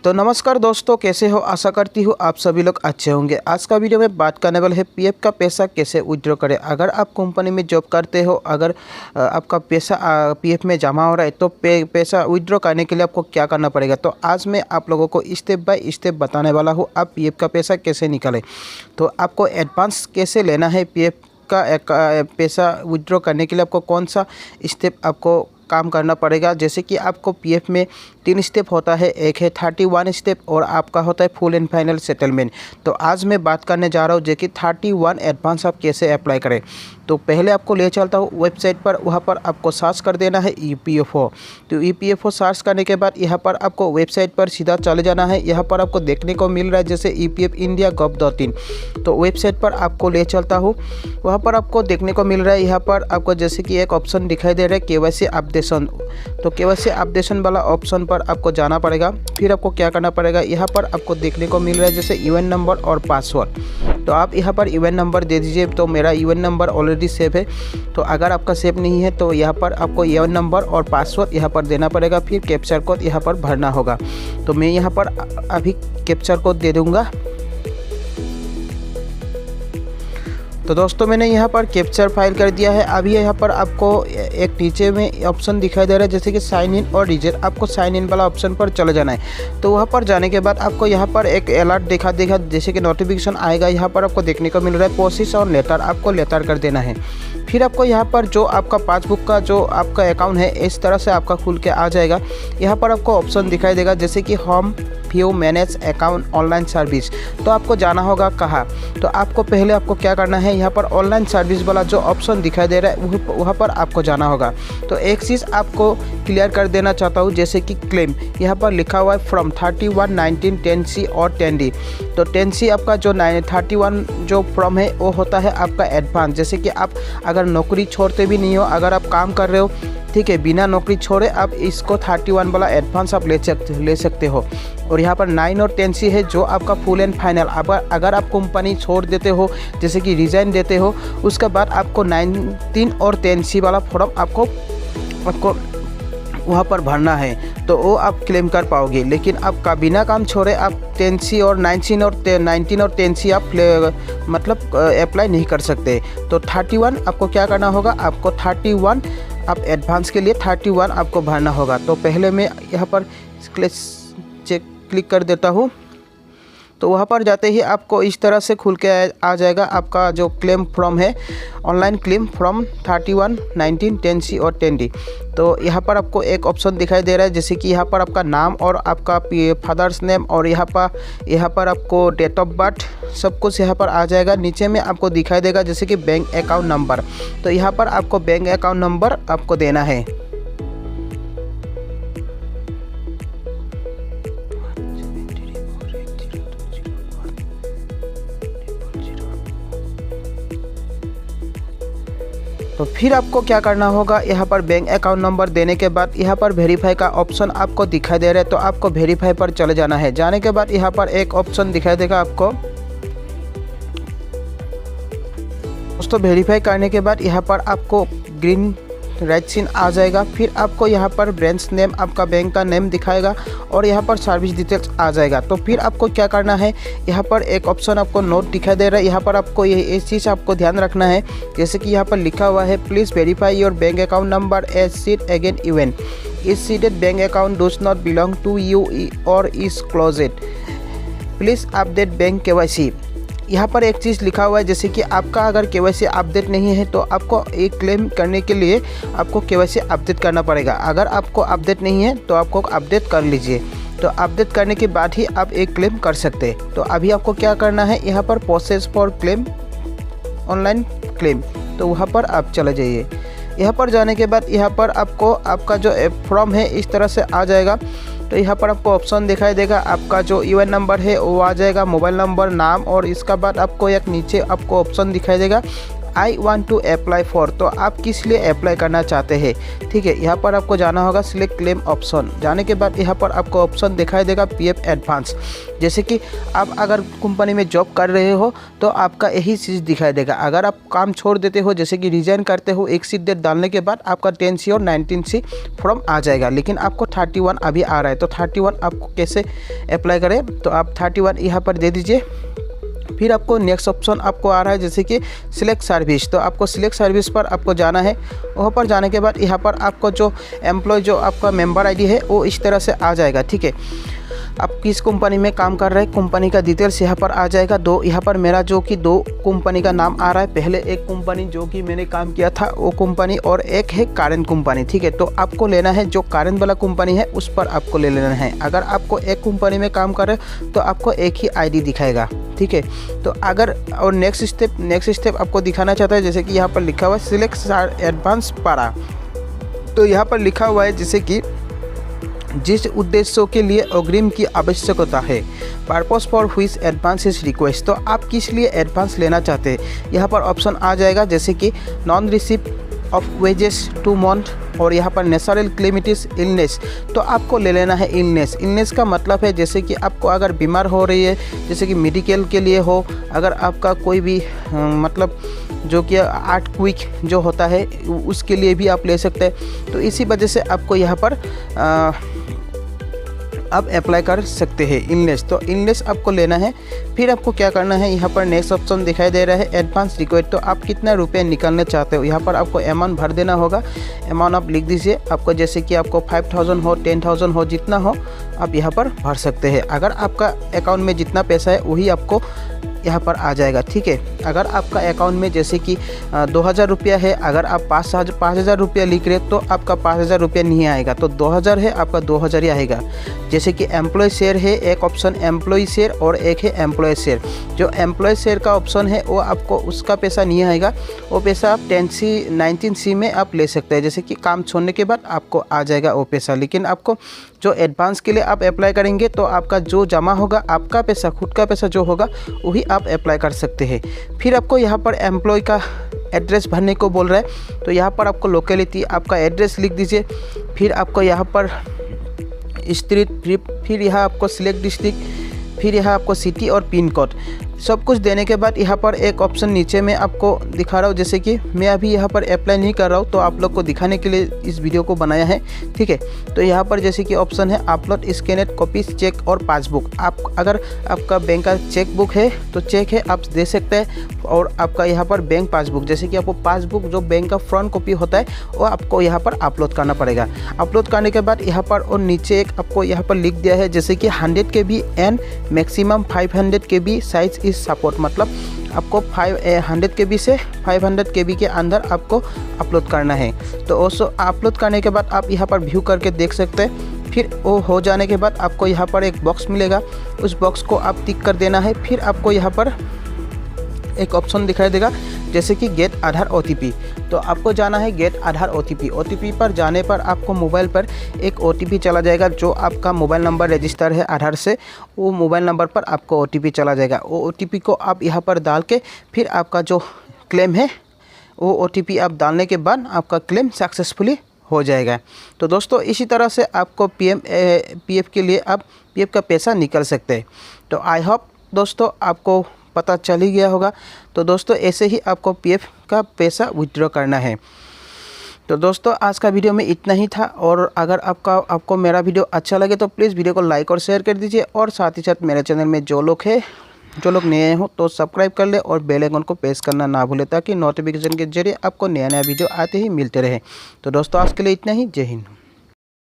तो नमस्कार दोस्तों, कैसे हो? आशा करती हूँ आप सभी लोग अच्छे होंगे। आज का वीडियो में बात करने वाले है पीएफ का पैसा कैसे विड्रॉ करें। अगर आप कंपनी में जॉब करते हो, अगर आपका पैसा पीएफ में जमा हो रहा है तो पैसा विड्रॉ करने के लिए आपको क्या करना पड़ेगा। तो आज मैं आप लोगों को स्टेप बाय स्टेप बताने वाला हूँ आप पीएफ का पैसा कैसे निकालें। तो आपको एडवांस कैसे लेना है पीएफ का पैसा विड्रॉ करने के लिए आपको कौन सा स्टेप आपको काम करना पड़ेगा। जैसे कि आपको पीएफ में 3 स्टेप होता है, एक है 31 स्टेप और आपका होता है फुल एंड फाइनल सेटलमेंट। तो आज मैं बात करने जा रहा हूँ जो कि 31 एडवांस आप कैसे अप्लाई करें। तो पहले आपको ले चलता हूँ वेबसाइट पर, वहाँ पर आपको सर्च कर देना है ईपीएफओ। तो ईपीएफओ सर्च करने के बाद यहाँ पर आपको वेबसाइट पर सीधा चले जाना है। यहाँ पर आपको देखने को मिल रहा है जैसे EPFindia.gov.in। तो वेबसाइट पर आपको ले चलता हूँ, वहाँ पर आपको देखने को मिल रहा है यहाँ पर आपको जैसे कि एक ऑप्शन दिखाई दे रहा है केवाईसी अपडेशन। तो केवाईसी अपडेशन वाला ऑप्शन पर आपको जाना पड़ेगा। फिर आपको क्या करना पड़ेगा, यहाँ पर आपको देखने को मिल रहा है जैसे यूएन नंबर और पासवर्ड। तो आप यहाँ पर यूएन नंबर दे दीजिए। तो मेरा यूएन नंबर ऑलरेडी सेव है, तो अगर आपका सेव नहीं है तो यहाँ पर आपको यूएन नंबर और पासवर्ड यहाँ पर देना पड़ेगा। फिर कैप्चर कोड यहाँ पर भरना होगा। तो मैं यहाँ पर अभी कैप्चर कोड दे दूँगा। तो दोस्तों मैंने यहाँ पर कैप्चर फाइल कर दिया है। अभी यहाँ पर आपको एक नीचे में ऑप्शन दिखाई दे रहा है जैसे कि साइन इन और डिजिट। आपको साइन इन वाला ऑप्शन पर चले जाना है। तो वहाँ पर जाने के बाद आपको यहाँ पर एक अलर्ट दिखा देगा जैसे कि नोटिफिकेशन आएगा। यहाँ पर आपको देखने को मिल रहा है प्रोसेस और लेटर, आपको लेटर कर देना है। फिर आपको यहाँ पर जो आपका पासबुक का जो आपका अकाउंट है इस तरह से आपका खुल के आ जाएगा। यहाँ पर आपको ऑप्शन दिखाई देगा जैसे कि home view manage account online service. तो आपको जाना होगा कहाँ, तो आपको पहले आपको क्या करना है, यहाँ पर ऑनलाइन सर्विस वाला जो ऑप्शन दिखाई दे रहा है वहाँ पर आपको जाना होगा। तो एक चीज़ आपको क्लियर कर देना चाहता हूँ जैसे कि क्लेम यहाँ पर लिखा हुआ है फ्रॉम 31, 19, 10C और 10D। तो 10C आपका जो 31 जो फ्रॉम है वो होता है आपका एडवांस। जैसे कि आप अगर नौकरी छोड़ते भी नहीं हो, अगर आप काम कर रहे हो, ठीक है, बिना नौकरी छोड़े आप इसको 31 वाला एडवांस आप ले सकते हो। और यहाँ पर 9 और 10C है जो आपका फुल एंड फाइनल। अगर आप कंपनी छोड़ देते हो जैसे कि रिज़ाइन देते हो, उसके बाद आपको 19 और 10C वाला फॉर्म आपको वहाँ पर भरना है, तो वो आप क्लेम कर पाओगे। लेकिन आपका बिना काम छोड़े आप 10C और 19 और 10C आप मतलब अप्लाई नहीं कर सकते। तो 31 आपको क्या करना होगा, आपको 31 आप एडवांस के लिए 31 आपको भरना होगा। तो पहले मैं यहाँ पर क्लिक कर देता हूँ। तो वहाँ पर जाते ही आपको इस तरह से खुल के आ जाएगा आपका जो क्लेम फॉर्म है, ऑनलाइन क्लेम फॉर्म 31, 19, 10C और 10D। तो यहाँ पर आपको एक ऑप्शन दिखाई दे रहा है जैसे कि यहाँ पर आपका नाम और आपका फादर्स नेम और यहाँ पर आपको डेट ऑफ बर्थ सब कुछ यहाँ पर आ जाएगा। नीचे में आपको दिखाई देगा जैसे कि बैंक अकाउंट नंबर। तो यहाँ पर आपको बैंक अकाउंट नंबर आपको देना है। तो फिर आपको क्या करना होगा, यहाँ पर बैंक अकाउंट नंबर देने के बाद यहाँ पर वेरीफाई का ऑप्शन आपको दिखाई दे रहा है। तो आपको वेरीफाई पर चले जाना है। जाने के बाद यहाँ पर एक ऑप्शन दिखाई देगा आपको। दोस्तों वेरीफाई करने के बाद यहाँ पर आपको ग्रीन राइट सीन आ जाएगा। फिर आपको यहाँ पर ब्रांच नेम आपका बैंक का नेम दिखाएगा और यहाँ पर सर्विस डिटेल्स आ जाएगा। तो फिर आपको क्या करना है, यहाँ पर एक ऑप्शन आपको नोट दिखाई दे रहा है। यहाँ पर आपको ये चीज़ आपको ध्यान रखना है जैसे कि यहाँ पर लिखा हुआ है please verify your bank account number as seat again even is seated bank account does not belong to you और is closed please update bank KYC. यहाँ पर एक चीज़ लिखा हुआ है जैसे कि आपका अगर केवाईसी अपडेट नहीं है तो आपको एक क्लेम करने के लिए आपको केवाईसी अपडेट करना पड़ेगा। अगर आपको अपडेट नहीं है तो आपको अपडेट कर लीजिए। तो अपडेट करने के बाद ही आप एक क्लेम कर सकते हैं। तो अभी आपको क्या करना है, यहाँ पर process for claim online claim, तो वहाँ पर आप चले जाइए। यहाँ पर जाने के बाद यहाँ पर आपको आपका जो फॉर्म है इस तरह से आ जाएगा। तो यहाँ पर आपको ऑप्शन दिखाई देगा, आपका जो यूएन नंबर है वो आ जाएगा, मोबाइल नंबर, नाम और इसका बाद आपको एक नीचे आपको ऑप्शन दिखाई देगा I want to apply for, तो आप किस लिए अप्लाई करना चाहते हैं। ठीक है, यहाँ पर आपको जाना होगा सिलेक्ट क्लेम ऑप्शन। जाने के बाद यहाँ पर आपको ऑप्शन दिखाई देगा पीएफ एडवांस। जैसे कि आप अगर कंपनी में जॉब कर रहे हो तो आपका यही चीज़ दिखाई देगा। अगर आप काम छोड़ देते हो, जैसे कि रिजाइन करते हो, एक्सिट डेट डालने के बाद आपका 10C और 19C फॉर्म आ जाएगा, लेकिन आपको 31 अभी आ रहा है। तो 31 आपको कैसे अप्लाई करें, तो आप 31 यहाँ पर दे दीजिए। फिर आपको नेक्स्ट ऑप्शन आपको आ रहा है जैसे कि सिलेक्ट सर्विस, तो आपको सिलेक्ट सर्विस पर आपको जाना है। वहाँ पर जाने के बाद यहाँ पर आपको जो एम्प्लॉय जो आपका मेंबर आईडी है वो इस तरह से आ जाएगा। ठीक है, आप किस कंपनी में काम कर रहे हैं, कंपनी का डिटेल्स यहाँ पर आ जाएगा। यहाँ पर मेरा जो कि 2 कंपनी का नाम आ रहा है। पहले एक कंपनी जो कि मैंने काम किया था वो कंपनी, और एक है करेंट कंपनी। ठीक है, तो आपको लेना है जो करेंट वाला कंपनी है उस पर आपको ले लेना है। अगर आपको एक कंपनी में काम कर रहे हैं तो आपको एक ही आईडी दिखाएगा। ठीक है, तो अगर और नेक्स्ट स्टेप आपको दिखाना चाहता है, जैसे कि यहाँ पर लिखा हुआ है सिलेक्ट एडवांस पारा। तो यहाँ पर लिखा हुआ है जैसे कि जिस उद्देश्यों के लिए अग्रिम की आवश्यकता है, purpose for which advance is request, तो आप किस लिए एडवांस लेना चाहते हैं। यहाँ पर ऑप्शन आ जाएगा जैसे कि non receipt of wages 2 month, और यहाँ पर नेचुरल कैलेमिटीज इलनेस, तो आपको ले लेना है इलनेस का मतलब है जैसे कि आपको अगर बीमार हो रही है, जैसे कि मेडिकल के लिए हो, अगर आपका कोई भी मतलब जो कि 8 क्विक जो होता है उसके लिए भी आप ले सकते हैं। तो इसी वजह से आपको यहाँ पर आप अप्लाई कर सकते हैं इलनेस। तो इलनेस आपको लेना है। फिर आपको क्या करना है, यहाँ पर नेक्स्ट ऑप्शन दिखाई दे रहा है एडवांस रिक्वेस्ट, तो आप कितना रुपये निकालना चाहते हो। यहाँ पर आपको अमाउंट भर देना होगा। अमाउंट आप लिख दीजिए, आपको जैसे कि आपको 5000 हो, 10,000 हो, जितना हो आप यहाँ पर भर सकते हैं। अगर आपका अकाउंट में जितना पैसा है वही आपको यहाँ पर आ जाएगा। ठीक है, अगर आपका अकाउंट में जैसे कि 2000 रुपया है, अगर आप 5000 रुपया लिख रहे तो आपका 5000 रुपया नहीं आएगा, तो 2000 है आपका 2000 ही आएगा। जैसे कि एम्प्लॉय शेयर है, एक ऑप्शन एम्प्लॉय शेयर और एक है एम्प्लॉय शेयर। जो एम्प्लॉय शेयर का ऑप्शन है वो आपको उसका पैसा नहीं आएगा, वो पैसा आप 10C 19C में आप ले सकते हैं। जैसे कि काम छोड़ने के बाद आपको आ जाएगा वो पैसा, लेकिन आपको जो एडवांस के लिए आप अप्लाई करेंगे तो आपका जो जमा होगा, आपका पैसा खुद का पैसा जो होगा वही आप अप्लाई कर सकते हैं। फिर आपको यहाँ पर एम्प्लॉय का एड्रेस भरने को बोल रहा है, तो यहाँ पर आपको लोकेलिटी आपका एड्रेस लिख दीजिए। फिर आपको यहाँ पर स्ट्रीट, फिर यहाँ आपको सिलेक्ट डिस्ट्रिक्ट, फिर यहाँ आपको सिटी और पिन कोड सब कुछ देने के बाद यहाँ पर एक ऑप्शन नीचे में आपको दिखा रहा हूँ, जैसे कि मैं अभी यहाँ पर अप्लाई नहीं कर रहा हूँ, तो आप लोग को दिखाने के लिए इस वीडियो को बनाया है। ठीक है, तो यहाँ पर जैसे कि ऑप्शन है अपलोड स्कैनेड कॉपीज चेक और पासबुक। आप अगर आपका बैंक का चेक बुक है तो चेक है आप दे सकते हैं, और आपका यहाँ पर बैंक पासबुक, जैसे कि आपको पासबुक जो बैंक का फ्रंट कॉपी होता है वो आपको यहाँ पर अपलोड करना पड़ेगा। अपलोड करने के बाद यहाँ पर और नीचे एक आपको यहाँ पर लिख दिया है जैसे कि 100 KB and maximum 500 KB size is support, मतलब आपको 100 KB से 500 KB के अंदर आपको अपलोड करना है। तो उसको अपलोड करने के बाद आप यहाँ पर व्यू करके देख सकते हैं। फिर वो हो जाने के बाद आपको यहाँ पर एक बॉक्स मिलेगा, उस बॉक्स को आप टिक कर देना है। फिर आपको यहाँ पर एक ऑप्शन दिखाई देगा जैसे कि गेट आधार OTP, तो आपको जाना है गेट आधार OTP पर जाने पर आपको मोबाइल पर एक OTP चला जाएगा। जो आपका मोबाइल नंबर रजिस्टर है आधार से, वो मोबाइल नंबर पर आपको OTP चला जाएगा। वो OTP को आप यहाँ पर डाल के फिर आपका जो क्लेम है वो OTP आप डालने के बाद आपका क्लेम सक्सेसफुली हो जाएगा। तो दोस्तों इसी तरह से आपको PF के लिए आप PF का पैसा निकल सकते हैं। तो आई होप दोस्तों आपको पता चल ही गया होगा। तो दोस्तों ऐसे ही आपको PF का पैसा विथड्रॉ करना है। तो दोस्तों आज का वीडियो में इतना ही था, और अगर आपको मेरा वीडियो अच्छा लगे तो प्लीज़ वीडियो को लाइक और शेयर कर दीजिए, और साथ ही साथ मेरे चैनल में जो लोग नए हो तो सब्सक्राइब कर ले और बेल आइकन को प्रेस करना ना भूले, ताकि नोटिफिकेशन के जरिए आपको नया वीडियो आते ही मिलते रहे। तो दोस्तों आज के लिए इतना ही। जय हिंद।